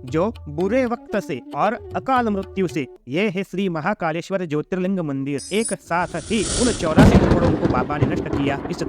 जो बुरे वक्त से और अकाल मृत्यु से, ये है श्री महाकालेश्वर ज्योतिर्लिंग मंदिर। एक साथ ही उन 84 टुकड़ों को बाबा ने नष्ट किया। इस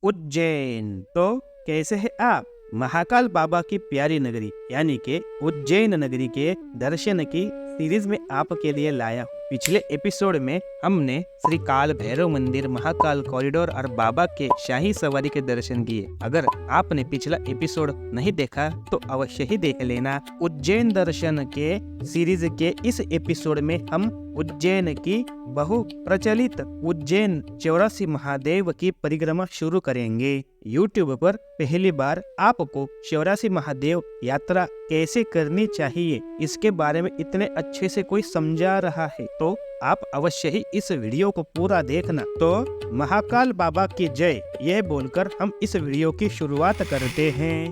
उज्जैन। तो कैसे है आप? महाकाल बाबा की प्यारी नगरी यानी के उज्जैन नगरी के दर्शन की सीरीज में आपके लिए लाया हूँ। पिछले एपिसोड में हमने श्री काल भैरव मंदिर, महाकाल कॉरिडोर और बाबा के शाही सवारी के दर्शन किए। अगर आपने पिछला एपिसोड नहीं देखा तो अवश्य ही देख लेना। उज्जैन दर्शन के सीरीज के इस एपिसोड में हम उज्जैन की बहु प्रचलित उज्जैन 84 महादेव की परिक्रमा शुरू करेंगे। YouTube पर पहली बार आपको 84 महादेव यात्रा कैसे करनी चाहिए इसके बारे में इतने अच्छे से कोई समझा रहा है तो आप अवश्य ही इस वीडियो को पूरा देखना। तो महाकाल बाबा की जय, यह बोलकर हम इस वीडियो की शुरुआत करते हैं।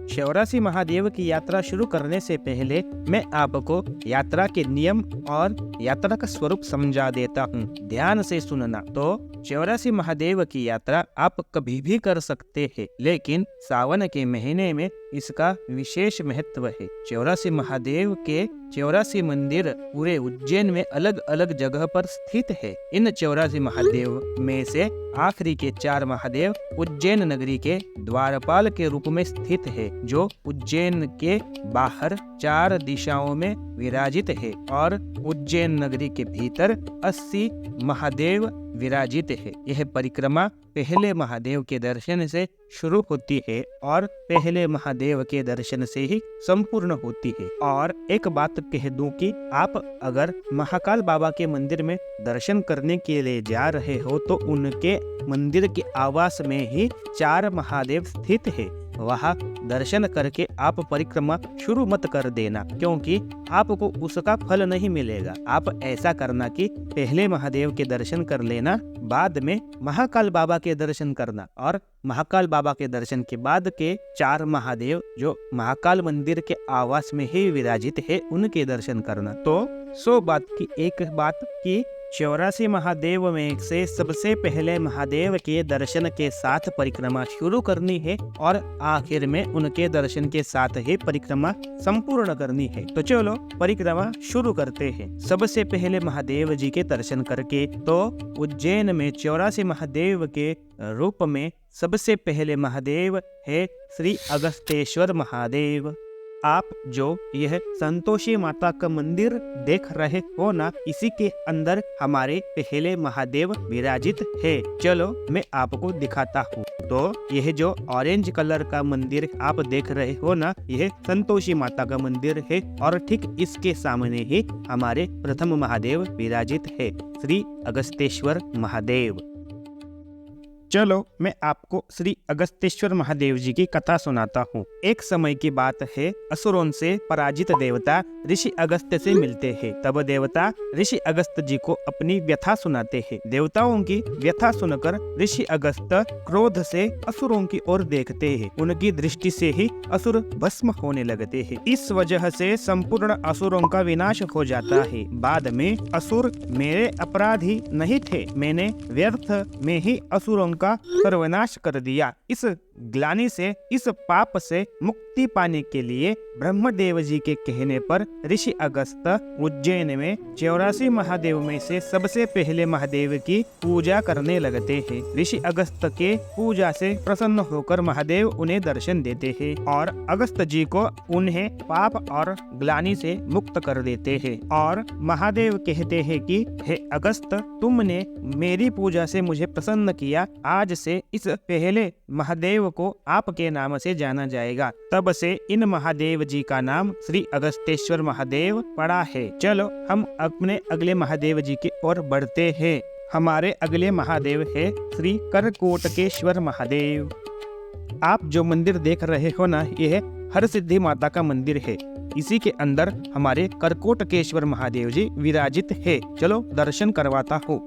84 महादेव की यात्रा शुरू करने से पहले मैं आपको यात्रा के नियम और यात्रा का स्वरूप समझा देता हूँ। ध्यान से सुनना। तो 84 महादेव की यात्रा आप कभी भी कर सकते हैं, लेकिन सावन के महीने में इसका विशेष महत्व है। 84 महादेव के 84 मंदिर पूरे उज्जैन में अलग अलग जगह पर स्थित है। इन 84 महादेव में से आखिरी के 4 महादेव उज्जैन नगरी के द्वारपाल के रूप में स्थित है, जो उज्जैन के बाहर 4 दिशाओं में विराजित है, और उज्जैन नगरी के भीतर 80 महादेव विराजित है। यह परिक्रमा पहले महादेव के दर्शन से शुरू होती है और पहले महादेव के दर्शन से ही संपूर्ण होती है। और एक बात कह दूं कि आप अगर महाकाल बाबा के मंदिर में दर्शन करने के लिए जा रहे हो तो उनके मंदिर के आवास में ही 4 महादेव स्थित है। वहाँ दर्शन करके आप परिक्रमा शुरू मत कर देना, क्योंकि आपको उसका फल नहीं मिलेगा। आप ऐसा करना कि पहले महादेव के दर्शन कर लेना, बाद में महाकाल बाबा के दर्शन करना, और महाकाल बाबा के दर्शन के बाद के 4 महादेव जो महाकाल मंदिर के आवास में ही विराजित है उनके दर्शन करना। तो 100 बात की एक बात कि 84 महादेव में से सबसे पहले महादेव के दर्शन के साथ परिक्रमा शुरू करनी है और आखिर में उनके दर्शन के साथ ही परिक्रमा संपूर्ण करनी है। तो चलो परिक्रमा शुरू करते हैं। सबसे पहले महादेव जी के दर्शन करके, तो उज्जैन में 84 महादेव के रूप में सबसे पहले महादेव है श्री अगस्तेश्वर महादेव। आप जो यह संतोषी माता का मंदिर देख रहे हो ना, इसी के अंदर हमारे पहले महादेव विराजित है। चलो मैं आपको दिखाता हूँ। तो यह जो ऑरेंज कलर का मंदिर आप देख रहे हो ना, यह संतोषी माता का मंदिर है, और ठीक इसके सामने ही हमारे प्रथम महादेव विराजित है, श्री अगस्तेश्वर महादेव। चलो मैं आपको श्री अगस्तेश्वर महादेव जी की कथा सुनाता हूँ। एक समय की बात है, असुरों से पराजित देवता ऋषि अगस्त से मिलते हैं। तब देवता ऋषि अगस्त जी को अपनी व्यथा सुनाते हैं। देवताओं की व्यथा सुनकर ऋषि अगस्त क्रोध से असुरों की ओर देखते हैं। उनकी दृष्टि से ही असुर भस्म होने लगते हैं। इस वजह से संपूर्ण असुरों का विनाश हो जाता है। बाद में असुर मेरे अपराधी नहीं थे, मैंने व्यर्थ में ही असुरों का सर्वनाश कर दिया। इस ग्लानि से, इस पाप से मुक्ति पाने के लिए ब्रह्मदेव जी के कहने पर ऋषि अगस्त उज्जैन में 84 महादेव में से सबसे पहले महादेव की पूजा करने लगते हैं। ऋषि अगस्त के पूजा से प्रसन्न होकर महादेव उन्हें दर्शन देते हैं और अगस्त जी को उन्हें पाप और ग्लानि से मुक्त कर देते हैं। और महादेव कहते हैं कि हे अगस्त, तुमने मेरी पूजा से मुझे प्रसन्न किया, आज से इस पहले महादेव को आपके नाम से जाना जाएगा। तब से इन महादेव जी का नाम श्री अगस्तेश्वर महादेव पड़ा है। चलो हम अपने अगले महादेव जी की ओर बढ़ते हैं। हमारे अगले महादेव है श्री करकोटकेश्वर महादेव। आप जो मंदिर देख रहे हो ना, यह हरसिद्धि माता का मंदिर है। इसी के अंदर हमारे करकोटकेश्वर महादेव जी विराजित है। चलो दर्शन करवाता हूँ।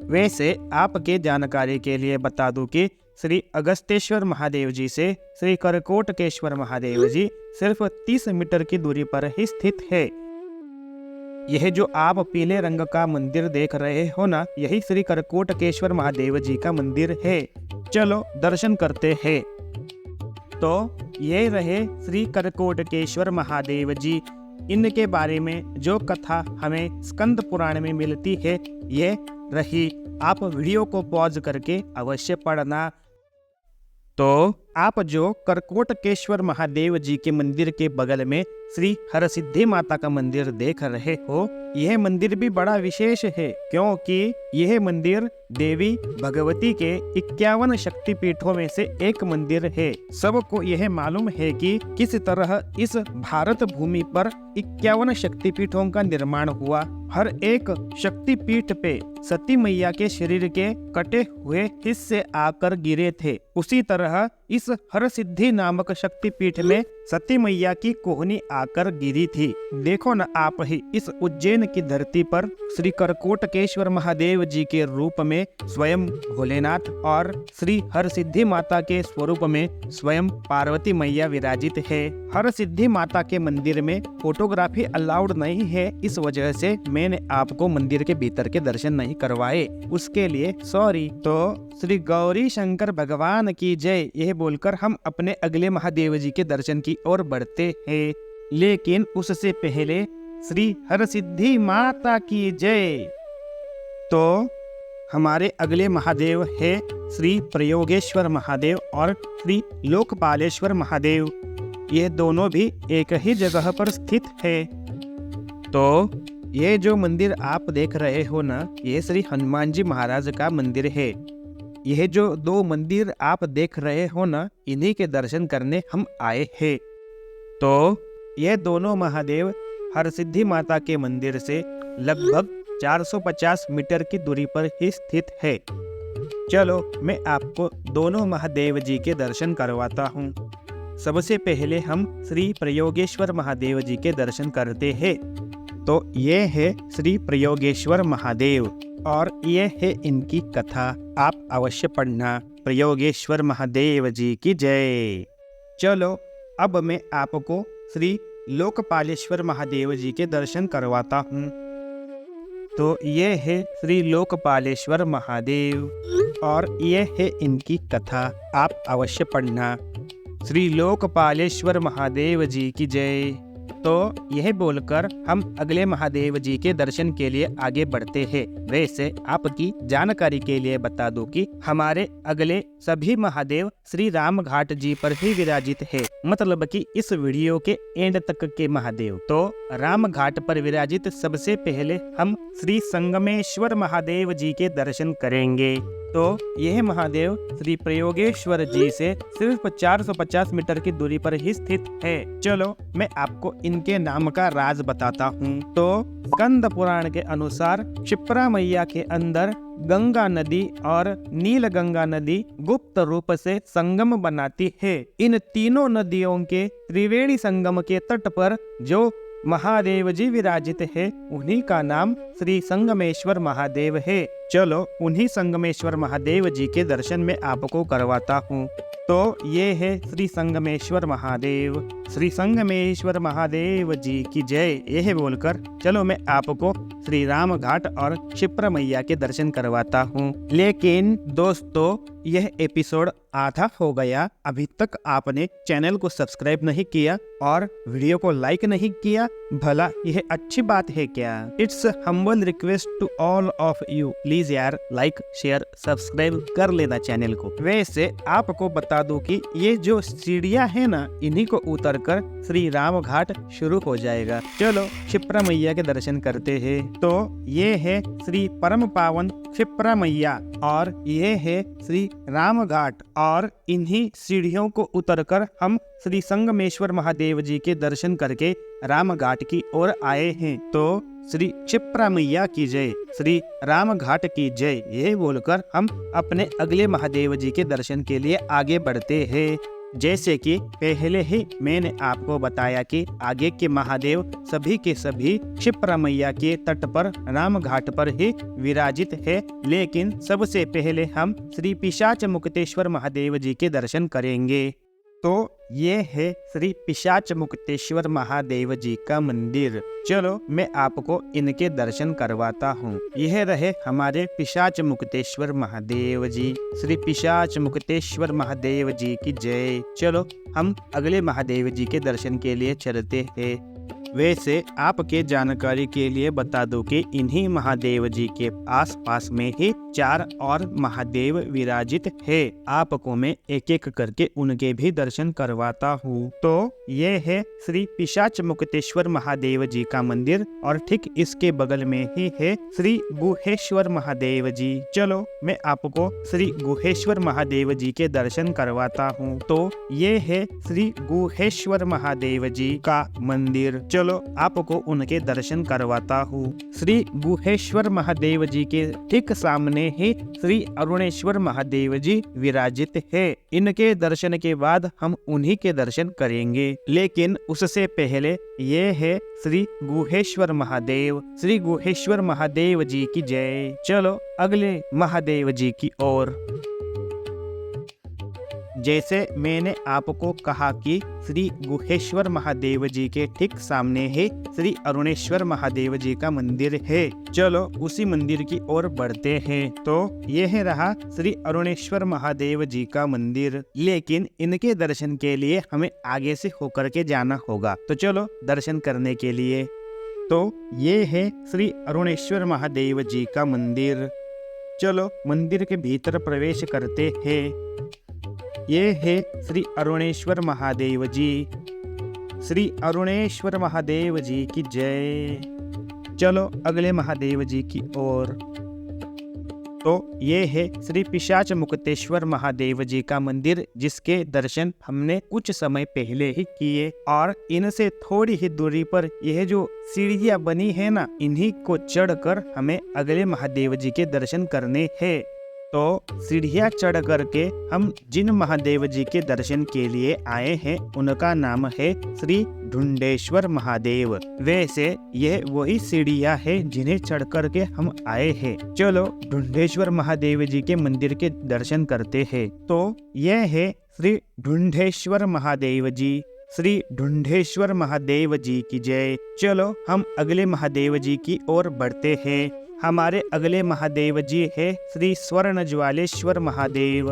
वैसे आपके जानकारी के लिए बता दूं कि श्री अगस्तेश्वर महादेव जी से श्री करकोटकेश्वर महादेव जी सिर्फ 30 मीटर की दूरी पर ही स्थित है। यह जो आप पीले रंग का मंदिर देख रहे हो ना, यही श्री करकोटकेश्वर महादेव जी का मंदिर है। चलो दर्शन करते हैं। तो ये रहे श्री करकोटकेश्वर महादेव जी। इनके बारे में जो कथा हमें स्कंद पुराण में मिलती है, ये रही। आप वीडियो को पॉज करके अवश्य पढ़ना। तो आप जो करकोटकेश्वर महादेव जी के मंदिर के बगल में श्री हरसिद्धि माता का मंदिर देख रहे हो, यह मंदिर भी बड़ा विशेष है, क्योंकि यह मंदिर देवी भगवती के 51 शक्तिपीठों में से एक मंदिर है। सबको यह मालूम है कि किस तरह इस भारत भूमि पर 51 शक्तिपीठों का निर्माण हुआ। हर एक शक्तिपीठ पे सती मैया के शरीर के कटे हुए हिस्से आकर गिरे थे। उसी तरह इस हरसिद्धि नामक शक्तिपीठ में सती मैया की कोहनी आकर गिरी थी। देखो न आप ही, इस उज्जैन की धरती पर श्री करकोटकेश्वर महादेव जी के रूप में स्वयं भोलेनाथ और श्री हरसिद्धि माता के स्वरूप में स्वयं पार्वती मैया विराजित है। हरसिद्धि माता के मंदिर में फोटोग्राफी अलाउड नहीं है, इस वजह से मैंने आपको मंदिर के भीतर के दर्शन नहीं करवाए, उसके लिए सॉरी। तो श्री गौरी शंकर भगवान की जय, यह बोलकर हम अपने अगले महादेव जी के दर्शन की ओर बढ़ते हैं। लेकिन उससे पहले श्री हरसिद्धि माता की जय। तो हमारे अगले महादेव है श्री प्रयोगेश्वर महादेव और श्री लोकपालेश्वर महादेव। ये दोनों भी एक ही जगह पर स्थित है। तो ये जो मंदिर आप देख रहे हो ना, ये श्री हनुमान जी महाराज का मंदिर है। यह जो दो मंदिर आप देख रहे हो ना, इन्हीं के दर्शन करने हम आए हैं। तो ये दोनों महादेव हरसिद्धि माता के मंदिर से लगभग 450 मीटर की दूरी पर ही स्थित है। चलो मैं आपको दोनों महादेव जी के दर्शन करवाता हूँ। सबसे पहले हम श्री प्रयोगेश्वर महादेव जी के दर्शन करते हैं। तो ये है श्री प्रयोगेश्वर महादेव और ये है इनकी कथा, आप अवश्य पढ़ना। प्रयोगेश्वर महादेव जी की जय। चलो अब मैं आपको श्री लोकपालेश्वर महादेव जी के दर्शन करवाता हूँ। तो ये है श्री लोकपालेश्वर महादेव और ये है इनकी कथा, आप अवश्य पढ़ना। श्री लोकपालेश्वर महादेव जी की जय। तो यह बोलकर हम अगले महादेव जी के दर्शन के लिए आगे बढ़ते हैं। वैसे आपकी जानकारी के लिए बता दूं कि हमारे अगले सभी महादेव श्री राम घाट जी पर ही विराजित है, मतलब कि इस वीडियो के एंड तक के महादेव। तो राम घाट पर विराजित सबसे पहले हम श्री संगमेश्वर महादेव जी के दर्शन करेंगे। तो यह महादेव श्री प्रयोगेश्वर जी से सिर्फ 450 मीटर की दूरी पर ही स्थित है। चलो मैं आपको इनके नाम का राज बताता हूँ। तो स्कंद पुराण के अनुसार क्षिप्रा मैया के अंदर गंगा नदी और नील गंगा नदी गुप्त रूप से संगम बनाती है। इन तीनों नदियों के त्रिवेणी संगम के तट पर जो महादेव जी विराजित है, उन्हीं का नाम श्री संगमेश्वर महादेव है। चलो उन्हीं संगमेश्वर महादेव जी के दर्शन में आपको करवाता हूँ। तो ये है श्री संगमेश्वर महादेव। श्री संगमेश्वर महादेव जी की जय, यह बोलकर चलो मैं आपको श्री राम घाट और क्षिप्रा मैया के दर्शन करवाता हूँ। लेकिन दोस्तों यह एपिसोड आधा हो गया, अभी तक आपने चैनल को सब्सक्राइब नहीं किया और वीडियो को लाइक नहीं किया, भला यह अच्छी बात है क्या? It's humble request to all of you, please यार लाइक शेयर सब्सक्राइब कर लेना चैनल को। वैसे आपको बता दूं कि ये जो सीढ़ियां है ना, इन्हीं को उतरकर श्री राम घाट शुरू हो जाएगा। चलो क्षिप्रा मैया के दर्शन करते हैं। तो ये है श्री परम पावन क्षिप्रा मैया और ये है श्री राम घाट और इन्हीं सीढ़ियों को उतरकर हम श्री संगमेश्वर महादेव जी के दर्शन करके राम घाट की ओर आए हैं। तो श्री क्षिप्रा मैया की जय, श्री राम घाट की जय, यह बोलकर हम अपने अगले महादेव जी के दर्शन के लिए आगे बढ़ते हैं। जैसे कि पहले ही मैंने आपको बताया कि आगे के महादेव सभी के सभी क्षिप्रा मैया के तट पर राम घाट पर ही विराजित है, लेकिन सबसे पहले हम श्री पिशाच मुक्तेश्वर महादेव जी के दर्शन करेंगे। तो ये है श्री पिशाच मुक्तेश्वर महादेव जी का मंदिर। चलो मैं आपको इनके दर्शन करवाता हूँ। यह रहे हमारे पिशाच मुक्तेश्वर महादेव जी। श्री पिशाच मुक्तेश्वर महादेव जी की जय। चलो हम अगले महादेव जी के दर्शन के लिए चलते हैं। वैसे आपके जानकारी के लिए बता दूं कि इन्हीं महादेव जी के आसपास में ही 4 और महादेव विराजित है। आपको मैं एक एक करके उनके भी दर्शन करवाता हूँ। तो ये है श्री पिशाच मुक्तेश्वर महादेव जी का मंदिर और ठीक इसके बगल में ही है श्री गुहेश्वर महादेव जी। चलो मैं आपको श्री गुहेश्वर महादेव जी के दर्शन करवाता हूँ। तो ये है श्री गुहेश्वर महादेव जी का मंदिर। चलो आपको उनके दर्शन करवाता हूँ। श्री गुहेश्वर महादेव जी के ठीक सामने ही श्री अरुणेश्वर महादेव जी विराजित है। इनके दर्शन के बाद हम उन्हीं के दर्शन करेंगे, लेकिन उससे पहले ये है श्री गुहेश्वर महादेव। श्री गुहेश्वर महादेव जी की जय। चलो अगले महादेव जी की ओर। जैसे मैंने आपको कहा कि श्री गुहेश्वर महादेव जी के ठीक सामने ही श्री अरुणेश्वर महादेव जी का मंदिर है। चलो उसी मंदिर की ओर बढ़ते हैं। तो यह रहा श्री अरुणेश्वर महादेव जी का मंदिर, लेकिन इनके दर्शन के लिए हमें आगे से होकर के जाना होगा। तो चलो दर्शन करने के लिए। तो ये है श्री अरुणेश्वर महादेव जी का मंदिर। चलो मंदिर के भीतर प्रवेश करते हैं। ये है श्री अरुणेश्वर महादेव जी। श्री अरुणेश्वर महादेव जी की जय। चलो अगले महादेव जी की ओर। तो ये है श्री पिशाच मुक्तेश्वर महादेव जी का मंदिर, जिसके दर्शन हमने कुछ समय पहले ही किए। और इनसे थोड़ी ही दूरी पर यह जो सीढ़ियां बनी है ना, इन्हीं को चढ़कर हमें अगले महादेव जी के दर्शन करने हैं। तो सीढ़ियां चढ़ करके हम जिन महादेव जी के दर्शन के लिए आए हैं उनका नाम है श्री ढूंढेश्वर महादेव। वैसे यह वही सीढ़ियां है जिन्हें चढ़ करके हम आए हैं। चलो ढूंढेश्वर महादेव जी के मंदिर के दर्शन करते हैं। तो यह है श्री ढूंढेश्वर महादेव जी। श्री ढूंढेश्वर महादेव जी की जय। चलो हम अगले महादेव जी की ओर बढ़ते हैं। हमारे अगले महादेव जी है श्री स्वर्ण ज्वालेश्वर महादेव।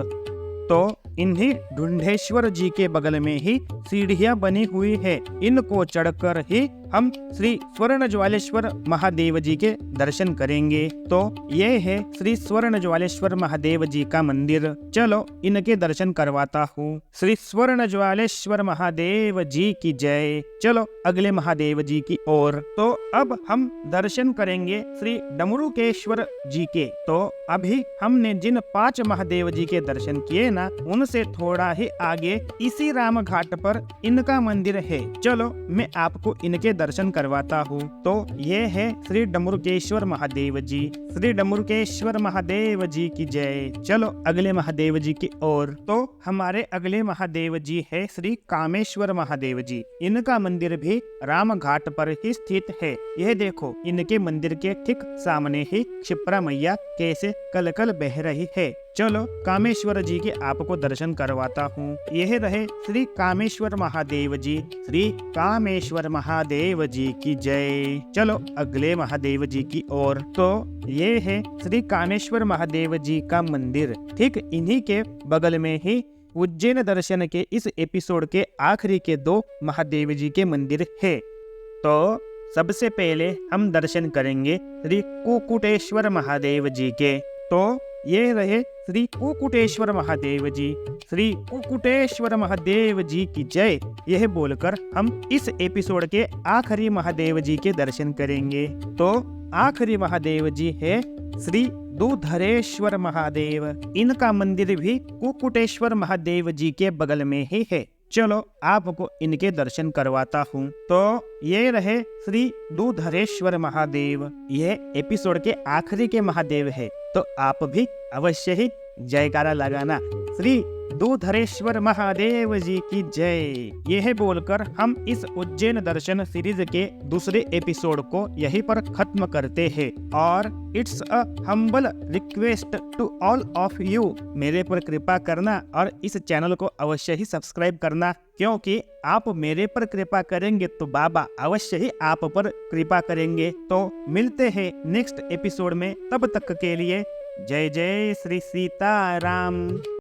तो इन्हीं ढूंढेश्वर जी के बगल में ही सीढ़ियां बनी हुई है। इनको चढ़कर ही हम श्री स्वर्ण ज्वालेश्वर महादेव जी के दर्शन करेंगे। तो ये है श्री स्वर्ण ज्वालेश्वर महादेव जी का मंदिर। चलो इनके दर्शन करवाता हूँ। श्री स्वर्ण ज्वालेश्वर महादेव जी की जय। चलो अगले महादेव जी की ओर। तो अब हम दर्शन करेंगे श्री डमरुकेश्वर जी के। तो अभी हमने जिन 5 महादेव जी के दर्शन किए ना, उनसे थोड़ा ही आगे इसी राम घाट पर इनका मंदिर है। चलो मैं आपको इनके दर्शन करवाता हूँ। तो ये है श्री डमरुकेश्वर महादेव जी। श्री डमरुकेश्वर महादेव जी की जय। चलो अगले महादेव जी की ओर। तो हमारे अगले महादेव जी है श्री कामेश्वर महादेव जी। इनका मंदिर भी राम घाट पर ही स्थित है। यह देखो, इनके मंदिर के ठीक सामने ही क्षिप्रा मैया कैसे कलकल बह रही है। चलो कामेश्वर जी के आपको दर्शन करवाता हूँ। यह रहे श्री कामेश्वर महादेव जी। श्री कामेश्वर महादेव जी की जय। चलो अगले महादेव जी की ओर। तो ये है श्री कामेश्वर महादेव जी का मंदिर। ठीक इन्हीं के बगल में ही उज्जैन दर्शन के इस एपिसोड के आखिरी के 2 महादेव जी के मंदिर है। तो सबसे पहले हम दर्शन करेंगे श्री कुकुटेश्वर महादेव जी के। तो ये रहे श्री कुकुटेश्वर महादेव जी। श्री कुकुटेश्वर महादेव जी की जय, यह बोलकर हम इस एपिसोड के आखिरी महादेव जी के दर्शन करेंगे। तो आखिरी महादेव जी है श्री दूधरेश्वर महादेव। इनका मंदिर भी कुकुटेश्वर महादेव जी के बगल में ही है। चलो आपको इनके दर्शन करवाता हूँ। तो ये रहे श्री दूधरेश्वर महादेव। ये एपिसोड के आखिरी के महादेव है, तो आप भी अवश्य ही जयकारा लगाना, श्री दूधरेश्वर महादेव जी की जय। यह बोलकर हम इस उज्जैन दर्शन सीरीज के दूसरे एपिसोड को यहीं पर खत्म करते हैं। और it's a humble request to all of you, मेरे पर कृपा करना और इस चैनल को अवश्य ही सब्सक्राइब करना, क्योंकि आप मेरे पर कृपा करेंगे तो बाबा अवश्य ही आप पर कृपा करेंगे। तो मिलते हैं नेक्स्ट एपिसोड में, तब तक के लिए जय जय श्री सीताराम।